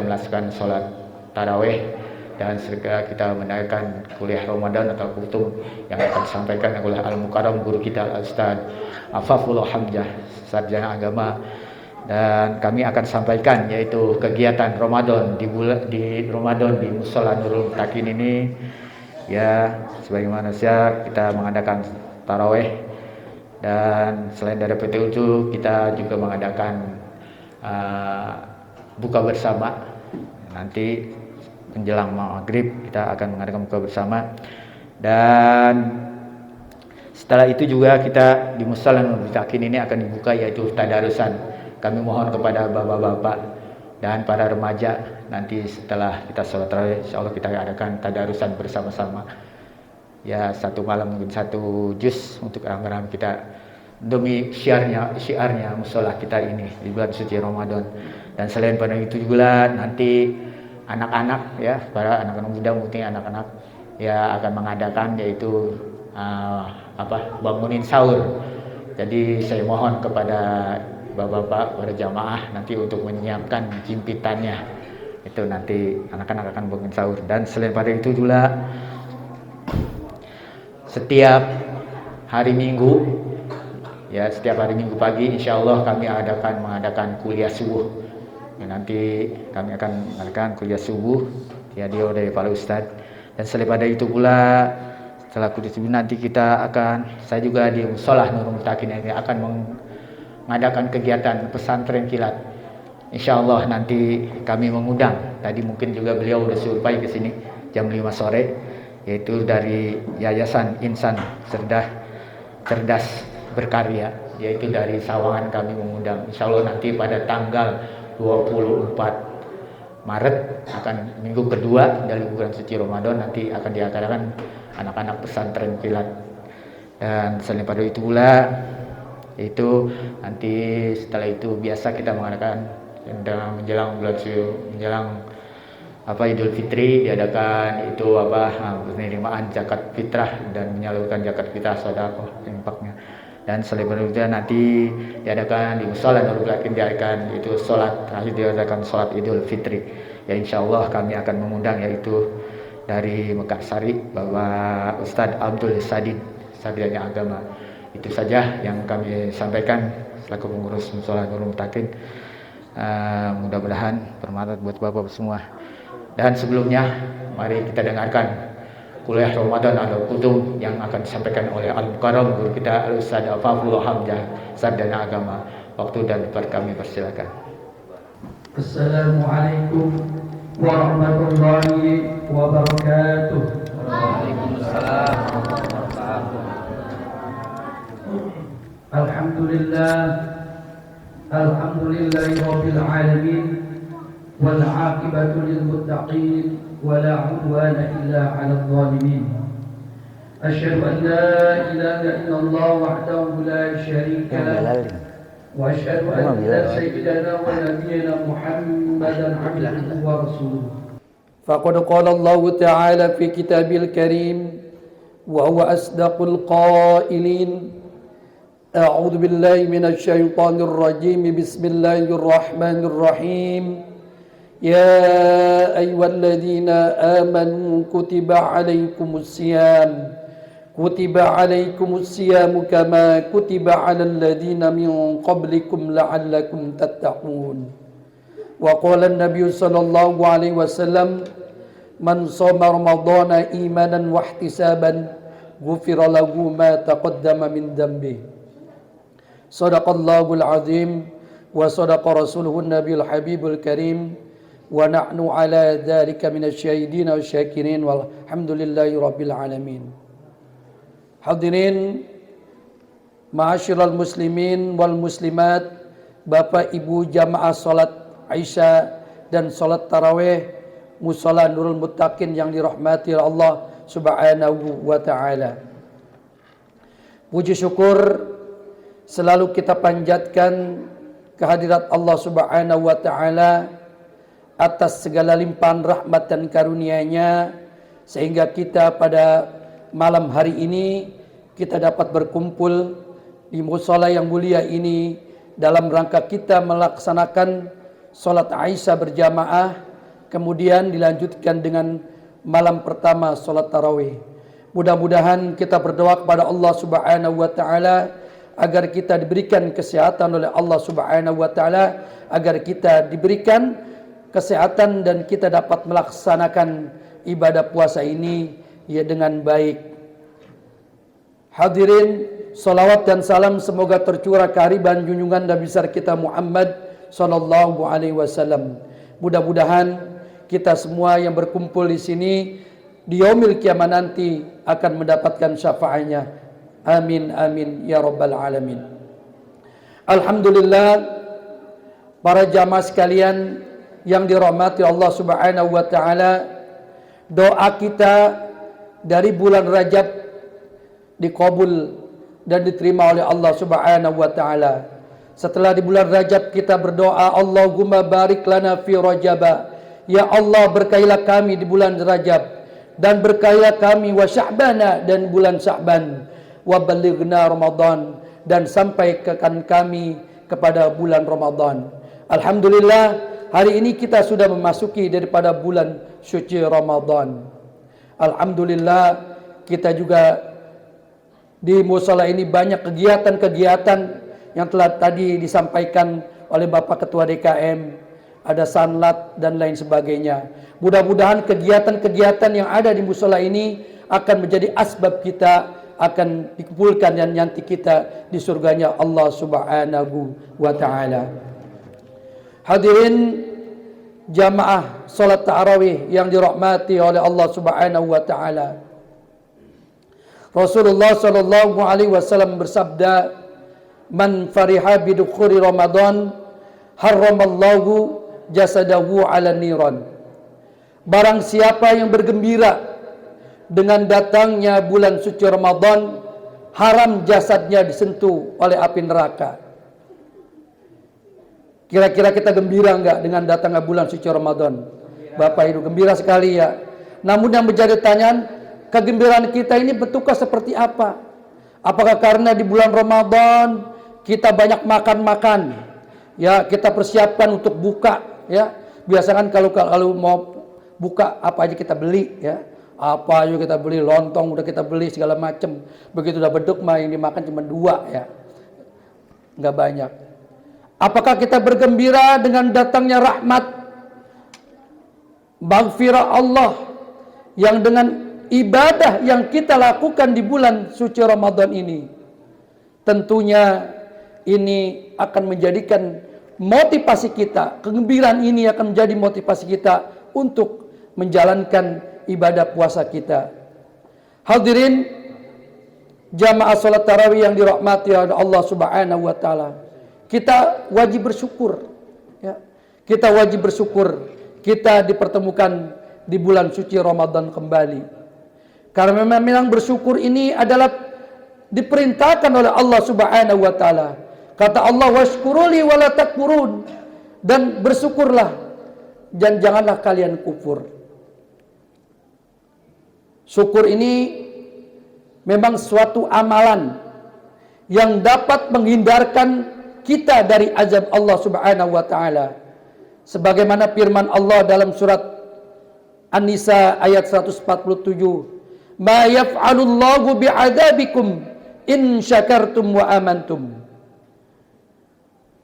melaksanakan sholat tarawih dan segera kita mendengarkan kuliah Ramadan atau kutub yang akan disampaikan oleh Al-Mukarram guru kita Al-Ustaz Afafullah Hamzah, sarjana agama. Dan kami akan sampaikan yaitu kegiatan Ramadan di Ramadan di Mushola Nurul Muttaqin ini. Ya, sebagai manusia kita mengadakan tarawih, dan selain dari PT kita juga mengadakan buka bersama. Nanti menjelang maghrib kita akan mengadakan buka bersama, dan setelah itu juga kita di Mushola Nurul Muttaqin ini akan dibuka yaitu tadarusan. Kami mohon kepada bapak-bapak dan para remaja, nanti setelah kita sholat tarawih insyaallah kita adakan tadarusan bersama-sama. Ya, satu malam mungkin satu juz untuk rame-rame kita demi syiarnya musola kita ini di bulan suci Ramadan. Dan selain pada itu juga nanti anak-anak ya, para anak-anak muda mungkin anak-anak ya akan mengadakan yaitu bangunin sahur. Jadi saya mohon kepada bapak-bapak, para jamaah nanti untuk menyiapkan jimpitannya. Itu nanti anak-anak akan bangun sahur. Dan selain pada itu juga setiap hari Minggu pagi insya Allah kami mengadakan kuliah subuh. Ya, nanti kami akan mengadakan kuliah subuh ya oleh para ustadz. Dan selain pada itu pula setelah kuliah subuh nanti saya juga di Mushola Nurul Muttaqin ini akan mengadakan kegiatan pesantren kilat. Insya Allah nanti kami mengundang, tadi mungkin juga beliau sudah survei ke sini jam 5 sore, yaitu dari Yayasan Insan Cerdas Berkarya, yaitu dari Sawangan kami mengundang. Insya Allah nanti pada tanggal 24 Maret akan minggu kedua dari bulan suci Ramadan nanti akan diadakan anak-anak pesantren kilat. Dan selain pada itu pula itu nanti setelah itu biasa kita mengadakan menjelang Idul Fitri diadakan itu penerimaan zakat fitrah dan menyalurkan zakat fitrah sedekah infaknya. Dan selain itu nanti diadakan di Mushola Nurul Muttaqin diadakan itu diadakan sholat Idul Fitri. Ya insyaallah kami akan mengundang yaitu dari Mekarsari Bapak Ustadz Abdul Sadid, sarjana agama. Itu saja yang kami sampaikan selaku pengurus Mushola Nurul Muttaqin. Mudah-mudahan bermanfaat buat Bapak semua. Dan sebelumnya mari kita dengarkan kuliah Ramadan Al-Kutub yang akan disampaikan oleh Al-Mukarram guru kita Al-Ustaz Afafullah Hamzah, sarjana agama. Waktu dan tempat kami persilakan. Assalamualaikum warahmatullahi wabarakatuh. Waalaikumsalam warahmatullahi wabarakatuh. Alhamdulillahi rabbil alamin wal 'aqibatu lil muttaqin ولا عدوان إلا على الظالمين. أشهد أن لا إله إلا الله وحده لا شريك له وأشهد أن سيدنا ونبينا محمدا عبده ورسوله. فقد قال الله تعالى في كتابه الكريم وهو أصدق القائلين أعوذ بالله من الشيطان الرجيم بسم الله الرحمن الرحيم يا أيها الذين آمنوا كتب عليكم الصيام كما كتب على الذين من قبلكم لعلكم تتقون. وقال النبي صلى الله عليه وسلم من صام رمضان إيمانا واحتسابا غفر له ما تقدم من ذنبه. صدق الله العظيم وصدق رسوله النبي الحبيب الكريم ونحن على ذلك من الشاهدين والشاكرين والحمد لله رب العالمين. Hadirin ma'asyiral muslimin wal muslimat, Bapak Ibu jamaah salat Isya dan salat tarawih Mushola Nurul Muttaqin yang dirahmati Allah Subhanahu wa taala. Puji syukur selalu kita panjatkan kehadirat Allah Subhanahu wa taala atas segala limpahan rahmat dan karunia-Nya, sehingga kita pada malam hari ini kita dapat berkumpul di mushola yang mulia ini dalam rangka kita melaksanakan sholat Isya berjamaah kemudian dilanjutkan dengan malam pertama salat tarawih. Mudah-mudahan kita berdoa kepada Allah Subhanahu wa taala agar kita diberikan kesehatan oleh Allah Subhanahu wa taala, agar kita diberikan kesehatan dan kita dapat melaksanakan ibadah puasa ini ya dengan baik. Hadirin, salawat dan salam semoga tercurah kehariban junjungan Nabi besar kita Muhammad sallallahu alaihi wasallam. Mudah-mudahan kita semua yang berkumpul di sini di yaumil kiamat nanti akan mendapatkan syafaatnya. Amin amin ya rabbal alamin. Alhamdulillah, para jamaah sekalian yang dirahmati Allah Subhanahu wa taala, doa kita dari bulan Rajab dikabul dan diterima oleh Allah Subhanahu wa taala. Setelah di bulan Rajab kita berdoa, Allahumma barik lana fi Rajab. Ya Allah, berkailah kami di bulan Rajab, dan berkailah kami wa Sya'bana, dan bulan Sya'ban, wa balighna Ramadan, dan sampaikan kami kepada bulan Ramadan. Alhamdulillah, hari ini kita sudah memasuki daripada bulan suci Ramadan. Alhamdulillah, kita juga di musala ini banyak kegiatan-kegiatan yang telah tadi disampaikan oleh Bapak Ketua DKM. Ada sanlat dan lain sebagainya. Mudah-mudahan kegiatan-kegiatan yang ada di musala ini akan menjadi asbab kita akan dikumpulkan dan nanti kita di surganya Allah Subhanahu wa taala. Hadirin jamaah salat tarawih yang dirahmati oleh Allah Subhanahu wa taala. Rasulullah sallallahu alaihi wasallam bersabda, "Man fariha bi dukhuli Ramadan, harramallahu jasadahu 'ala niran." Barang siapa yang bergembira dengan datangnya bulan suci Ramadan, haram jasadnya disentuh oleh api neraka. Kira-kira kita gembira enggak dengan datangnya bulan suci Ramadan? Bapak Ibu, gembira sekali ya. Namun yang menjadi pertanyaan, kegembiraan kita ini bentuknya seperti apa? Apakah karena di bulan Ramadan kita banyak makan-makan? Ya, kita persiapkan untuk buka ya. Biasakan kalau mau buka apa aja kita beli ya. Apa aja kita beli, lontong udah kita beli segala macam. Begitu udah beduk mah yang dimakan cuma 2 ya. Enggak banyak. Apakah kita bergembira dengan datangnya rahmat maghfirah Allah yang dengan ibadah yang kita lakukan di bulan suci Ramadan ini? Tentunya ini akan menjadikan motivasi kita, kegembiraan ini akan menjadi motivasi kita untuk menjalankan ibadah puasa kita. Hadirin jamaah salat tarawih yang dirahmati oleh Allah Subhanahu wa taala, kita wajib bersyukur ya. Kita wajib bersyukur kita dipertemukan di bulan suci Ramadan kembali. Karena memang bersyukur ini adalah diperintahkan oleh Allah Subhanahu wa taala. Kata Allah, washkuruli wala takfurun, dan bersyukurlah dan janganlah kalian kufur. Syukur ini memang suatu amalan yang dapat menghindarkan kita dari azab Allah Subhanahu wa taala. Sebagaimana firman Allah dalam surat An-Nisa ayat 147, "Ma yaf'alullahu bi'adabikum in syakartum wa amantum."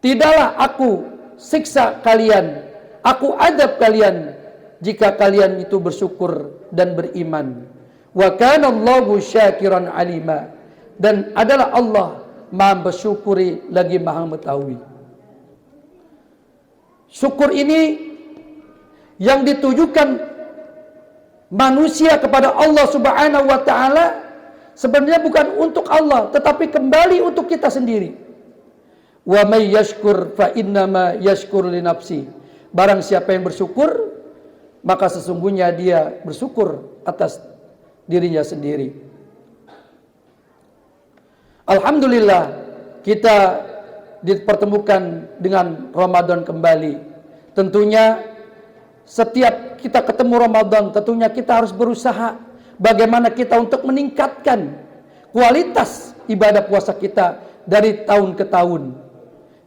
Tidaklah aku siksa kalian, aku adab kalian jika kalian itu bersyukur dan beriman. Wa kana Allahu syakiran alima, dan adalah Allah Maha bersyukuri lagi Maha mengetahui. Syukur ini yang ditujukan manusia kepada Allah Subhanahu wa taala sebenarnya bukan untuk Allah, tetapi kembali untuk kita sendiri. Wa may yashkur fa innama yashkur li nafsi. Barang siapa yang bersyukur, maka sesungguhnya dia bersyukur atas dirinya sendiri. Alhamdulillah, kita dipertemukan dengan Ramadan kembali. Tentunya setiap kita ketemu Ramadan, tentunya kita harus berusaha bagaimana kita untuk meningkatkan kualitas ibadah puasa kita dari tahun ke tahun.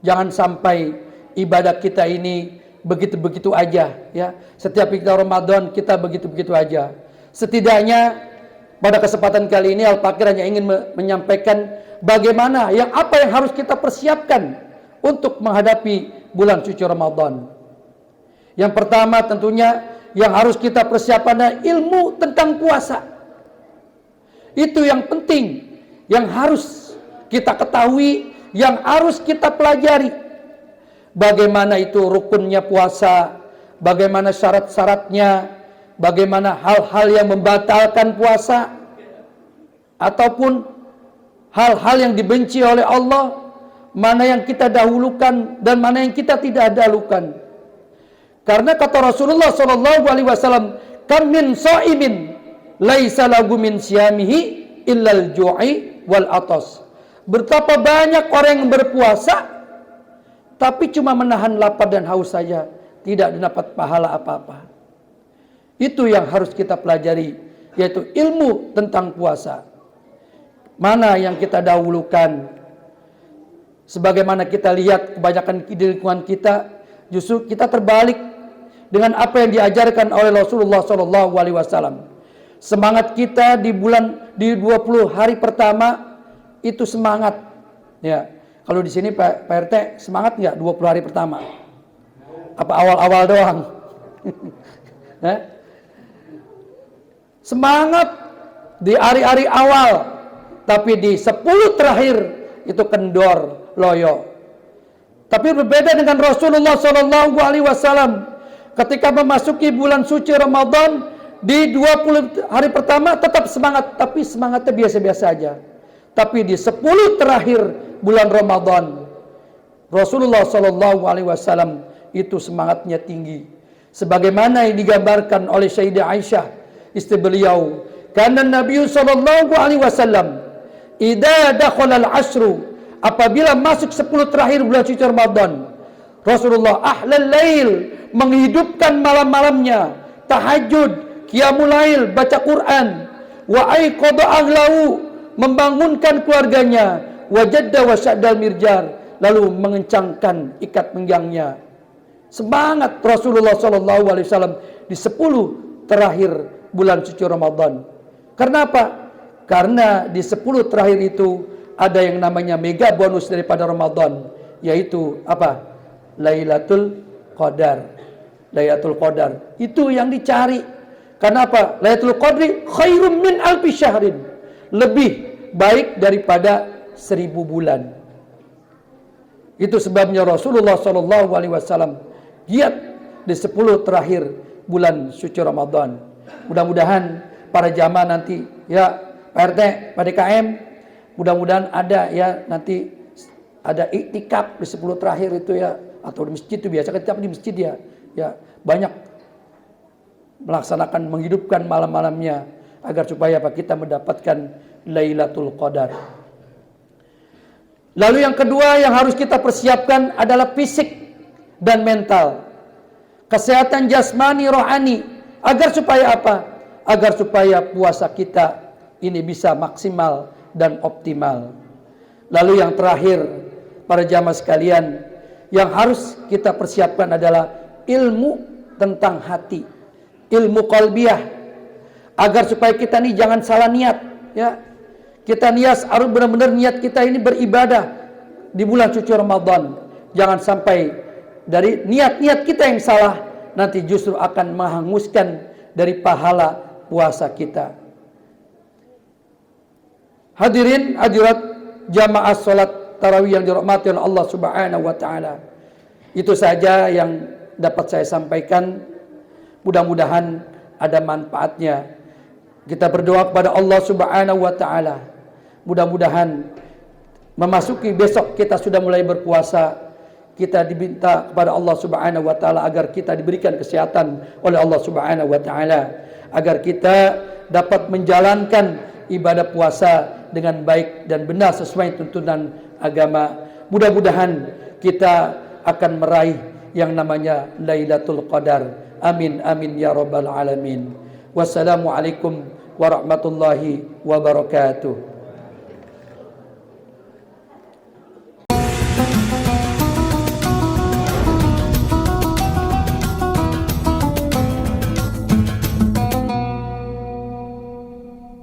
Jangan sampai ibadah kita ini begitu-begitu aja ya. Setiap kita Ramadan kita begitu-begitu aja. Setidaknya pada kesempatan kali ini Al-Fakir hanya ingin menyampaikan bagaimana apa yang harus kita persiapkan untuk menghadapi bulan suci Ramadan. Yang pertama tentunya yang harus kita persiapkan adalah ilmu tentang puasa. Itu yang penting, yang harus kita ketahui, yang harus kita pelajari. Bagaimana itu rukunnya puasa, bagaimana syarat-syaratnya, bagaimana hal-hal yang membatalkan puasa, ataupun hal-hal yang dibenci oleh Allah, mana yang kita dahulukan dan mana yang kita tidak dahulukan. Karena kata Rasulullah SAW, "Kam min shaimin laisa lahu min siyamihi illal ju'i wal atas." Betapa banyak orang yang berpuasa tapi cuma menahan lapar dan haus saja, tidak dapat pahala apa-apa. Itu yang harus kita pelajari, yaitu ilmu tentang puasa. Mana yang kita dahulukan? Sebagaimana kita lihat kebanyakan di lingkungan kita, justru kita terbalik dengan apa yang diajarkan oleh Rasulullah SAW. Semangat kita di 20 hari pertama itu semangat. Ya, kalau di sini Pak RT semangat nggak 20 hari pertama? Apa awal-awal doang? Semangat di hari-hari awal, tapi di 10 terakhir itu kendor, loyo. Tapi berbeda dengan Rasulullah SAW. Ketika memasuki bulan suci Ramadan, di 20 hari pertama tetap semangat, tapi semangatnya biasa-biasa aja. Tapi di 10 terakhir bulan Ramadan, Rasulullah SAW itu semangatnya tinggi. Sebagaimana yang digambarkan oleh Sayyidah Aisyah, istri beliau, karena Nabi SAW, idza dakhala al-ashru, apabila masuk 10 terakhir bulan suci Ramadan, Rasulullah ahlal lail, menghidupkan malam-malamnya, tahajud, qiyamul lail, baca Quran, wa aiqadha ahlahu, membangunkan keluarganya, wajadda wa syaddal mirjar, lalu mengencangkan ikat pinggangnya. Semangat Rasulullah SAW di 10 terakhir bulan suci Ramadan. Karena apa? Karena di 10 terakhir itu ada yang namanya mega bonus daripada Ramadan, yaitu apa? Lailatul Qadar. Lailatul Qadar itu yang dicari. Karena apa? Lailatul Qadri khairum min alfi syahrin, lebih baik daripada 1000 bulan. Itu sebabnya Rasulullah SAW giat di 10 terakhir bulan suci Ramadan. Mudah-mudahan para jamaah nanti ya Pak RT, Pak DKM, mudah-mudahan ada ya nanti ada iktikaf di 10 terakhir itu ya, atau di masjid itu biasa kita di masjid ya banyak melaksanakan menghidupkan malam-malamnya agar supaya kita mendapatkan Lailatul Qadar. Lalu yang kedua yang harus kita persiapkan adalah fisik dan mental. Kesehatan jasmani rohani, agar supaya apa? Agar supaya puasa kita ini bisa maksimal dan optimal. Lalu yang terakhir, para jamaah sekalian, yang harus kita persiapkan adalah ilmu tentang hati, ilmu qalbiyah, agar supaya kita ini jangan salah niat ya. Kita niat harus benar-benar niat kita ini beribadah di bulan suci Ramadan. Jangan sampai dari niat-niat kita yang salah nanti justru akan menghanguskan dari pahala puasa kita. Hadirin hadirat jamaah salat tarawih yang dirahmati oleh Allah Subhanahu wa taala. Itu saja yang dapat saya sampaikan. Mudah-mudahan ada manfaatnya. Kita berdoa kepada Allah Subhanahu wa taala. Mudah-mudahan memasuki besok kita sudah mulai berpuasa. Kita diminta kepada Allah Subhanahu wa taala agar kita diberikan kesehatan oleh Allah Subhanahu wa taala, agar kita dapat menjalankan ibadah puasa dengan baik dan benar sesuai tuntunan agama. Mudah-mudahan kita akan meraih yang namanya Lailatul Qadar. Amin amin ya rabbal alamin. Wassalamualaikum warahmatullahi wabarakatuh.